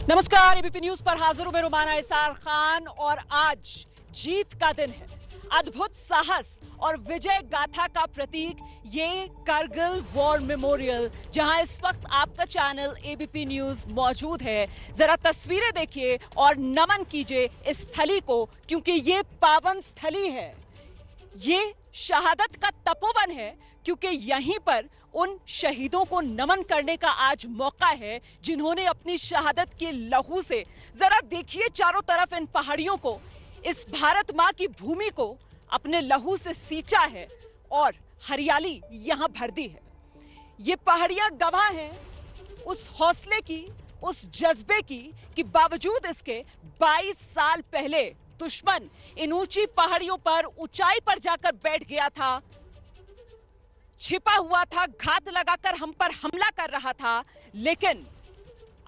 नमस्कार, ABP news पर हाजिर हूं मैं रुमाना इसार खान और आज जीत का दिन है। अद्भुत साहस और विजय गाथा का प्रतीक ये कारगिल वॉर मेमोरियल, जहां इस वक्त आपका चैनल एबीपी न्यूज मौजूद है। जरा तस्वीरें देखिए और नमन कीजिए इस स्थली को, क्योंकि ये पावन स्थली है, ये शहादत का तपोवन है, क्योंकि यहीं पर उन शहीदों को नमन करने का आज मौका है जिन्होंने अपनी शहादत के लहू से, जरा देखिए चारों तरफ इन पहाड़ियों को, इस भारत मां की भूमि को अपने लहू से सींचा है और हरियाली यहां भर दी है। ये पहाड़ियां गवाह हैं उस हौसले की, उस जज्बे की कि बावजूद इसके 22 साल पहले दुश्मन इन ऊंची पहाड़ियों पर, ऊंचाई पर जाकर बैठ गया था, छिपा हुआ था, घात लगाकर हम पर हमला कर रहा था, लेकिन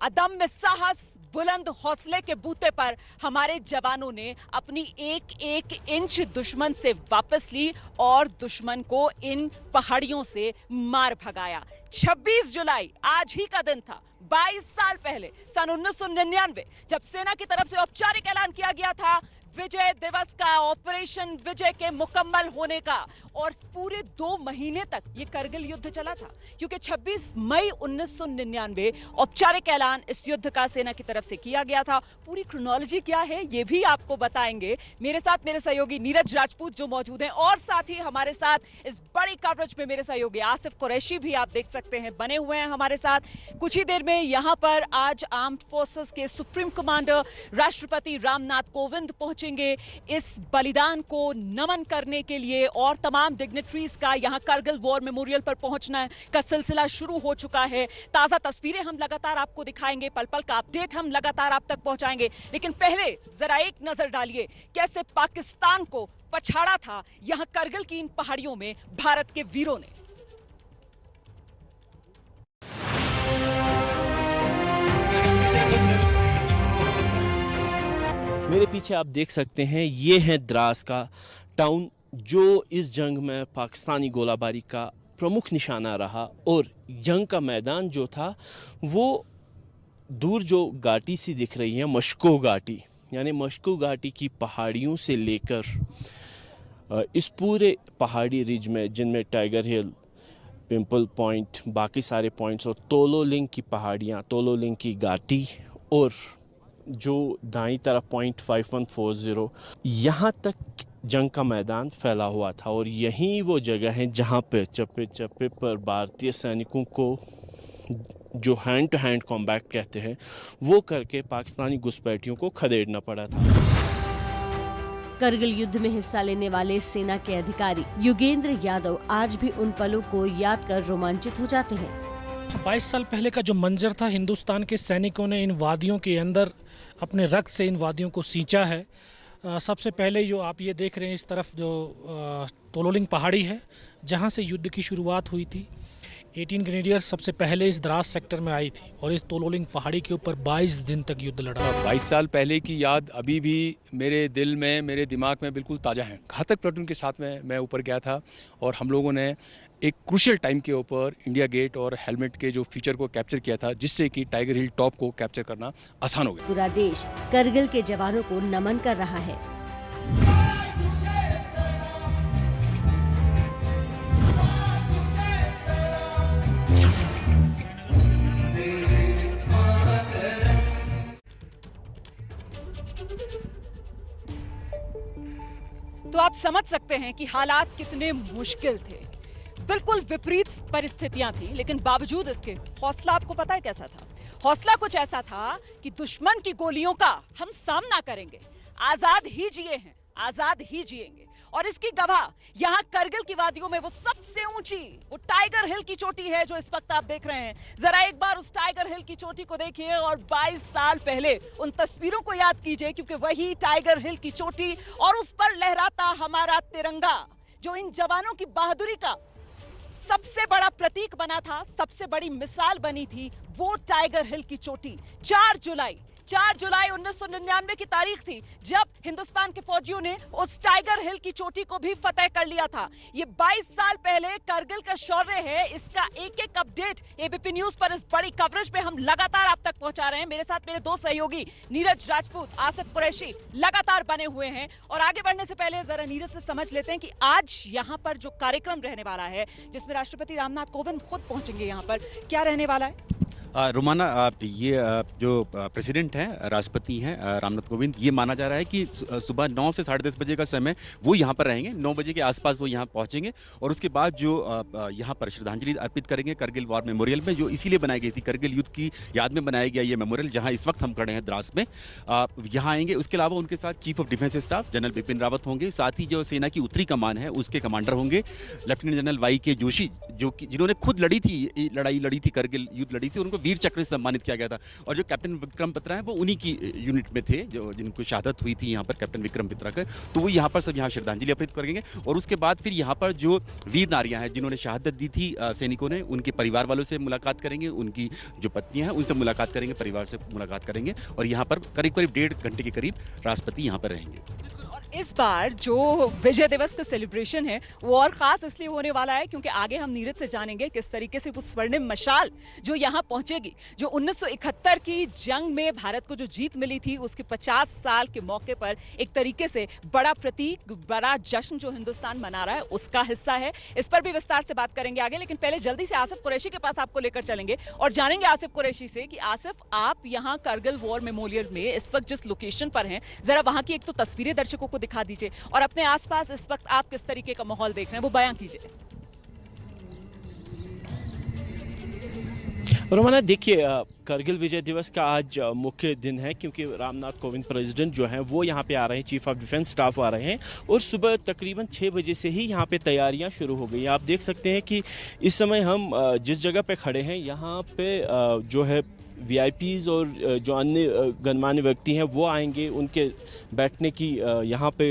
अदम्य साहस, बुलंद हौसले के बूते पर हमारे जवानों ने अपनी एक एक इंच दुश्मन से वापस ली और दुश्मन को इन पहाड़ियों से मार भगाया। 26 जुलाई आज ही का दिन था, 22 साल पहले सन 1999, जब सेना की तरफ से औपचारिक ऐलान किया गया था विजय दिवस का, ऑपरेशन विजय के मुकम्मल होने का। और पूरे 2 महीने तक ये कारगिल युद्ध चला था, क्योंकि 26 मई 1999 औपचारिक ऐलान इस युद्ध का सेना की तरफ से किया गया था। पूरी क्रोनोलॉजी क्या है ये भी आपको बताएंगे मेरे साथ मेरे सहयोगी नीरज राजपूत जो मौजूद हैं, और साथ ही हमारे साथ इस बड़ी कवरेज में मेरे सहयोगी आसिफ कुरैशी भी आप देख सकते हैं बने हुए हैं हमारे साथ। कुछ ही देर में यहां पर आज आर्म्ड फोर्सेस के सुप्रीम कमांडर राष्ट्रपति रामनाथ कोविंद पहुंचेंगे इस बलिदान को नमन करने के लिए, और तमाम डिग्निटरीज का यहां कारगिल वॉर मेमोरियल पर पहुंचने का सिलसिला शुरू हो चुका है। ताजा तस्वीरें हम लगातार आपको दिखाएंगे, पल पल का अपडेट हम लगातार आप तक पहुंचाएंगे, लेकिन पहले जरा एक नजर डालिए कैसे पाकिस्तान को पछाड़ा था यहां कारगिल की इन पहाड़ियों में भारत के वीरों ने। मेरे पीछे आप देख सकते हैं ये है द्रास का टाउन, जो इस जंग में पाकिस्तानी गोलाबारी का प्रमुख निशाना रहा। और जंग का मैदान जो था वो दूर जो घाटी सी दिख रही है, मशको घाटी, यानी मशको घाटी की पहाड़ियों से लेकर इस पूरे पहाड़ी रिज में, जिनमें टाइगर हिल, पिंपल पॉइंट, बाकी सारे पॉइंट्स और तोलोलिंग की पहाड़ियाँ, तोलोलिंग की घाटी और जो दाईं तरफ पॉइंट 5140, यहाँ तक जंग का मैदान फैला हुआ था। और यही वो जगह है जहाँ पे चप्पे चप्पे पर भारतीय सैनिकों को, जो हैंड टू हैंड कॉम्बैट कहते हैं, वो करके पाकिस्तानी घुसपैठियों को खदेड़ना पड़ा था। कारगिल युद्ध में हिस्सा लेने वाले सेना के अधिकारी युगेंद्र यादव आज भी उन पलों को याद कर रोमांचित हो जाते हैं। 22 साल पहले का जो मंजर था, हिंदुस्तान के सैनिकों ने इन वादियों के अंदर अपने रक्त से इन वादियों को सींचा है। सबसे पहले जो आप ये देख रहे हैं इस तरफ जो तोलोलिंग पहाड़ी है, जहां से युद्ध की शुरुआत हुई थी। 18 ग्रेनेडियर्स सबसे पहले इस द्रास सेक्टर में आई थी और इस तोलोलिंग पहाड़ी के ऊपर 22 दिन तक युद्ध लड़ा। 22 साल पहले की याद अभी भी मेरे दिल में, मेरे दिमाग में बिल्कुल ताज़ा है। घातक प्लाटून के साथ में मैं ऊपर गया था और हम लोगों ने एक क्रूशियल टाइम के ऊपर इंडिया गेट और हेलमेट के जो फीचर को कैप्चर किया था, जिससे कि टाइगर हिल टॉप को कैप्चर करना आसान हो गया। पूरा देश कारगिल के जवानों को नमन कर रहा है। तो आप समझ सकते हैं कि हालात कितने मुश्किल थे, बिल्कुल विपरीत परिस्थितियां थी, लेकिन बावजूद इसके हौसला आपको पता है कैसा था? हौसला कुछ ऐसा था कि दुश्मन की गोलियों का हम सामना करेंगे, आजाद ही जिए हैं, आजाद ही जिएंगे। और इसकी गवाह यहां कारगिल की वादियों में वो सबसे ऊंची, वो टाइगर हिल की चोटी है जो इस वक्त आप देख रहे हैं। जरा एक बार उस टाइगर हिल की चोटी को देखिए और 22 साल पहले उन तस्वीरों को याद कीजिए, क्योंकि वही टाइगर हिल की चोटी और उस पर लहराता हमारा तिरंगा, जो इन जवानों की बहादुरी का सबसे बड़ा प्रतीक बना था, सबसे बड़ी मिसाल बनी थी, वो टाइगर हिल की चोटी 4 जुलाई 4 जुलाई 1999 की तारीख थी जब हिंदुस्तान के फौजियों ने उस टाइगर हिल की चोटी को भी फतेह कर लिया था। ये 22 साल पहले करगिल का शौर्य है। इसका एक एक अपडेट एबीपी न्यूज पर इस बड़ी कवरेज पे हम लगातार आप तक पहुंचा रहे हैं। मेरे साथ मेरे दो सहयोगी नीरज राजपूत, आसिफ कुरैशी लगातार बने हुए हैं। और आगे बढ़ने से पहले जरा नीरज से समझ लेते हैं कि आज यहाँ पर जो कार्यक्रम रहने वाला है, जिसमें राष्ट्रपति रामनाथ कोविंद खुद पहुंचेंगे, यहाँ पर क्या रहने वाला है? रोमाना, ये जो प्रेसिडेंट हैं, राष्ट्रपति हैं रामनाथ कोविंद, ये माना जा रहा है कि सुबह 9 से 10:30 बजे का समय वो यहाँ पर रहेंगे। 9 बजे के आसपास वो यहाँ पहुँचेंगे और उसके बाद जो यहाँ पर श्रद्धांजलि अर्पित करेंगे करगिल वॉर मेमोरियल में, जो इसीलिए बनाई गई थी, करगिल युद्ध की याद में बनाया गया ये मेमोरियल, जहाँ इस वक्त हम खड़े हैं द्रास में, यहाँ आएंगे। उसके अलावा उनके साथ chief of defence staff general Bipin Rawat होंगे, साथ ही जो सेना की उत्तरी कमान है उसके कमांडर होंगे लेफ्टिनेंट जनरल YK जोशी, जो कि जिन्होंने खुद लड़ाई लड़ी थी, करगिल युद्ध लड़ी थी, उनको वीर चक्र से सम्मानित किया गया था। और जो कैप्टन विक्रम बत्रा है वो उन्हीं की यूनिट में थे, जो जिनको शहादत हुई थी यहाँ पर कैप्टन विक्रम बत्रा का, तो वो यहाँ पर सब यहाँ श्रद्धांजलि अर्पित करेंगे। और उसके बाद फिर यहाँ पर जो वीर नारियां हैं जिन्होंने शहादत दी थी सैनिकों ने, उनके परिवार वालों से मुलाकात करेंगे, उनकी जो पत्नियां हैं उनसे मुलाकात करेंगे, परिवार से मुलाकात करेंगे। और यहाँ पर करीब 1.5 घंटे के करीब राष्ट्रपति यहाँ पर रहेंगे। इस बार जो विजय दिवस का सेलिब्रेशन है वो और खास इसलिए होने वाला है क्योंकि आगे हम नीरज से जानेंगे किस तरीके से वो स्वर्णिम मशाल जो यहाँ पहुंचेगी, जो 1971 की जंग में भारत को जो जीत मिली थी उसके 50 साल के मौके पर एक तरीके से बड़ा प्रतीक, बड़ा जश्न जो हिंदुस्तान मना रहा है उसका हिस्सा है। इस पर भी विस्तार से बात करेंगे आगे, लेकिन पहले जल्दी से आसिफ कुरैशी के पास आपको लेकर चलेंगे और जानेंगे आसिफ कुरैशी से कि आसिफ, आप यहाँ करगिल वॉर मेमोरियल में इस वक्त जिस लोकेशन पर हैं, जरा वहां की एक तो तस्वीरें दर्शकों को दिखा दीजिए और अपने आसपास इस वक्त आप किस तरीके का माहौल देख रहे हैं वो बयां कीजिए। रोमाना, देखिए, करगिल विजय दिवस का आज मुख्य दिन है क्योंकि रामनाथ कोविंद प्रेसिडेंट जो हैं वो यहाँ पे आ रहे हैं, चीफ ऑफ डिफेंस स्टाफ आ रहे हैं और सुबह तकरीबन 6 बजे से ही यहाँ पे तैयारियाँ शुरू हो गई। आप देख सकते हैं कि इस समय हम जिस जगह पे खड़े हैं यहाँ पे जो है VIPs और जो अन्य गणमान्य व्यक्ति हैं वो आएंगे, उनके बैठने की यहाँ पे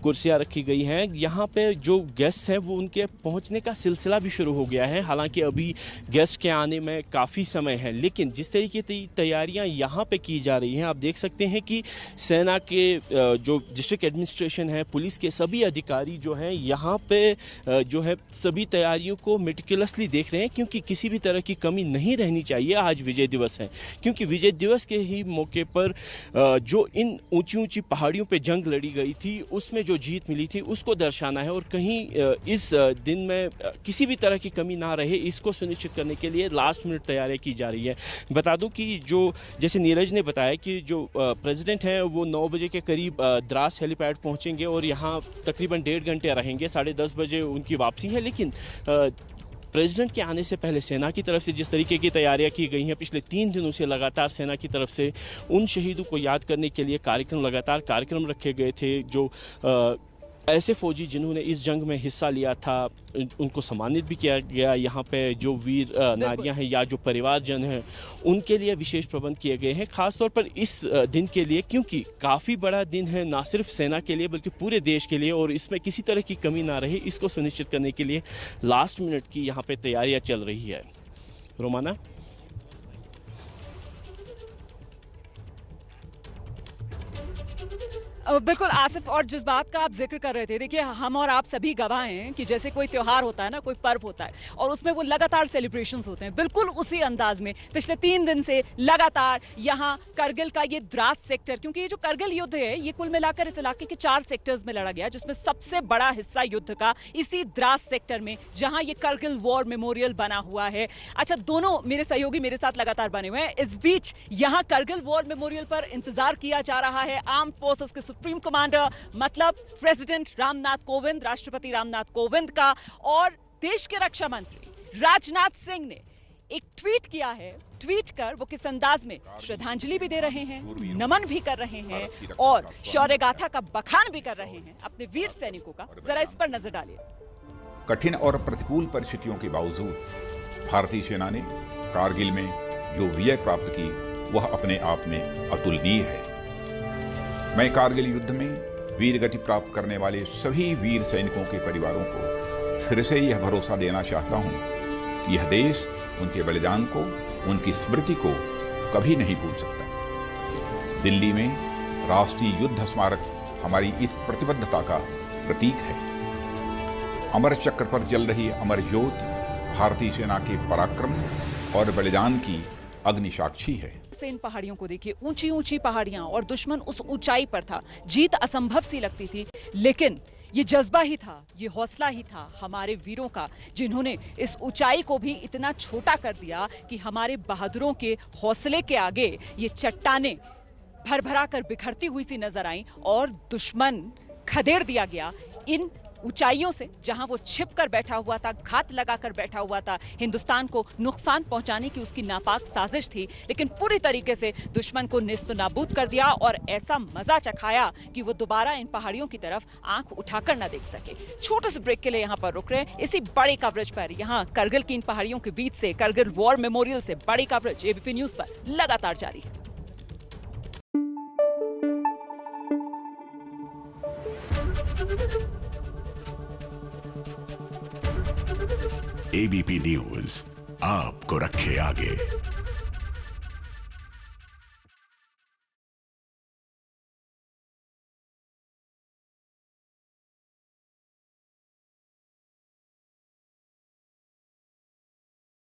कुर्सियाँ रखी गई हैं। यहाँ पे जो गेस्ट हैं वो उनके पहुँचने का सिलसिला भी शुरू हो गया है। हालांकि अभी गेस्ट के आने में काफ़ी समय है, लेकिन जिस तरीके की तैयारियाँ यहाँ पे की जा रही हैं, आप देख सकते हैं कि सेना के जो डिस्ट्रिक्ट एडमिनिस्ट्रेशन है, पुलिस के सभी अधिकारी जो हैं यहाँ पे जो है सभी तैयारियों को मेटिकुलसली देख रहे हैं क्योंकि किसी भी तरह की कमी नहीं रहनी चाहिए। आज विजय दिवस है क्योंकि विजय दिवस के ही मौके पर जो इन ऊंची ऊंची पहाड़ियों पे जंग लड़ी गई थी उसमें जो जीत मिली थी उसको दर्शाना है और कहीं इस दिन में किसी भी तरह की कमी ना रहे, इसको सुनिश्चित करने के लिए लास्ट मिनट तैयारी की जा रही है। बता दूं कि जो जैसे नीरज ने बताया कि जो प्रेसिडेंट हैं वो 9 बजे के करीब द्रास हेलीपैड पहुँचेंगे और यहाँ तकरीबन 1.5 घंटे रहेंगे। 10:30 बजे उनकी वापसी है। लेकिन प्रेसिडेंट के आने से पहले सेना की तरफ से जिस तरीके की तैयारियां की गई हैं, पिछले 3 दिनों से लगातार सेना की तरफ से उन शहीदों को याद करने के लिए लगातार कार्यक्रम रखे गए थे। जो ऐसे फौजी जिन्होंने इस जंग में हिस्सा लिया था उनको सम्मानित भी किया गया। यहाँ पे जो वीर नारियां हैं या जो परिवारजन हैं उनके लिए विशेष प्रबंध किए गए हैं, खासतौर पर इस दिन के लिए क्योंकि काफ़ी बड़ा दिन है ना सिर्फ सेना के लिए बल्कि पूरे देश के लिए और इसमें किसी तरह की कमी ना रहे, इसको सुनिश्चित करने के लिए लास्ट मिनट की यहाँ पे तैयारियाँ चल रही है। रोमाना, बिल्कुल आसिफ, और जिस बात का आप जिक्र कर रहे थे, देखिए हम और आप सभी गवाह हैं कि जैसे कोई त्योहार होता है ना, कोई पर्व होता है और उसमें वो लगातार सेलिब्रेशंस होते हैं, बिल्कुल उसी अंदाज में पिछले 3 दिन से लगातार यहाँ करगिल का ये द्रास सेक्टर, क्योंकि ये जो करगिल युद्ध है ये कुल मिलाकर इस इलाके के 4 सेक्टर्स में लड़ा गया, जिसमें सबसे बड़ा हिस्सा युद्ध का इसी द्रास सेक्टर में जहां ये करगिल वॉर मेमोरियल बना हुआ है। अच्छा, दोनों मेरे सहयोगी मेरे साथ लगातार बने हुए हैं। इस बीच यहाँ करगिल वॉर मेमोरियल पर इंतजार किया जा रहा है आर्म फोर्सेस के सुप्रीम कमांडर मतलब प्रेसिडेंट रामनाथ कोविंद, राष्ट्रपति रामनाथ कोविंद का, और देश के रक्षा मंत्री राजनाथ सिंह ने एक ट्वीट किया है। ट्वीट कर वो किस अंदाज में श्रद्धांजलि भी दे रहे हैं, नमन भी कर रहे हैं और शौर्य गाथा का बखान भी कर रहे हैं अपने वीर सैनिकों का। जरा इस पर नजर डालिए। कठिन और प्रतिकूल परिस्थितियों के बावजूद भारतीय सेना ने कारगिल में जो विजय प्राप्त की वह अपने आप में अतुलनीय है। मैं कारगिल युद्ध में वीरगति प्राप्त करने वाले सभी वीर सैनिकों के परिवारों को फिर से यह भरोसा देना चाहता हूं कि यह देश उनके बलिदान को, उनकी स्मृति को कभी नहीं भूल सकता। दिल्ली में राष्ट्रीय युद्ध स्मारक हमारी इस प्रतिबद्धता का प्रतीक है। अमर चक्र पर जल रही अमर ज्योत भारतीय सेना के पराक्रम और बलिदान की अग्नि साक्षी है। इन पहाड़ियों को देखिए, ऊंची ऊंची पहाड़ियां और दुश्मन उस ऊंचाई पर था। जीत असंभव सी लगती थी, लेकिन ये जज्बा ही था, ये हौसला ही था हमारे वीरों का, जिन्होंने इस ऊंचाई को भी इतना छोटा कर दिया कि हमारे बहादुरों के हौसले के आगे ये चट्टानें भरभरा कर बिखरती हुई सी नजर आईं और दुश्मन खदेड़ दिया गया इन ऊंचाइयों से, जहां वो छिप कर बैठा हुआ था, घात लगाकर बैठा हुआ था। हिंदुस्तान को नुकसान पहुंचाने की उसकी नापाक साजिश थी, लेकिन पूरी तरीके से दुश्मन को नेस्तनाबूद कर दिया और ऐसा मजा चखाया कि वो दोबारा इन पहाड़ियों की तरफ आंख उठाकर न देख सके। छोटे से ब्रेक के लिए यहाँ पर रुक रहे हैं। इसी बड़े कवरेज पर यहाँ करगिल की इन पहाड़ियों के बीच से, करगिल वॉर मेमोरियल से बड़ी कवरेज एबीपी न्यूज पर लगातार जारी है। एबीपी न्यूज आपको रखे आगे।